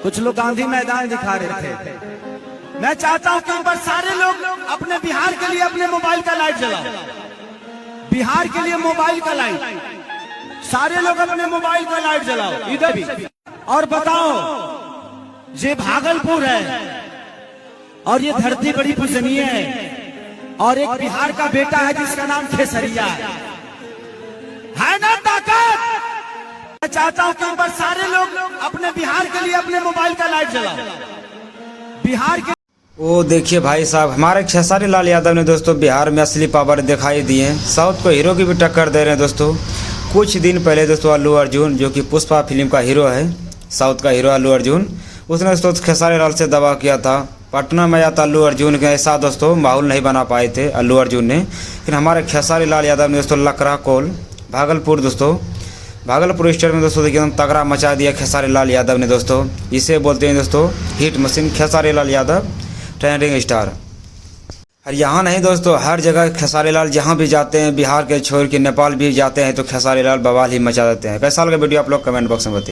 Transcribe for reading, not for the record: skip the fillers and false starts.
कुछ लोग गांधी मैदान दिखा रहे थे। मैं चाहता हूं कि एक बार सारे लोग अपने बिहार के लिए अपने मोबाइल का लाइट जलाओ। बिहार के लिए मोबाइल का लाइट, सारे लोग अपने मोबाइल का लाइट जलाओ इधर भी। और बताओ, ये भागलपुर है और ये धरती बड़ी पूजनीय है और एक बिहार का बेटा है जिसका नाम खेसरिया है ना ताकत। मैं चाहता हूं कि एक बार सारे लोग अपने बिहार के लिए अपने मोबाइल का लाइट जलाओ। बिहार के वो देखिए भाई साहब, हमारे खेसारी लाल यादव ने दोस्तों बिहार में असली पावर दिखाई दिए। साउथ को हीरो की भी टक्कर दे रहे हैं दोस्तों। कुछ दिन पहले दोस्तों अल्लू अर्जुन, जो कि पुष्पा फिल्म का हीरो है, साउथ का हीरो अल्लू अर्जुन, उसने दोस्तों खेसारी लाल से दावा किया था। पटना में आया था अल्लू अर्जुन के, ऐसा दोस्तों माहौल नहीं बना पाए थे अल्लू अर्जुन ने, लेकिन हमारे खेसारी लाल यादव ने दोस्तों लकड़ा कोल भागलपुर दोस्तों, भागलपुर स्टेट में दोस्तों देखिए एकदम तगड़ा मचा दिया खेसारी लाल यादव ने दोस्तों। इसे बोलते हैं दोस्तों hit machine Khesari Lal Yadav, trending star. और यहाँ नहीं दोस्तों, हर जगह खेसारी लाल जहाँ भी जाते हैं, बिहार के छोड़ के नेपाल भी जाते हैं तो खेसारी लाल बवाल ही मचा देते हैं। कैसा लगा वीडियो आप लोग कमेंट बॉक्स में बताइए।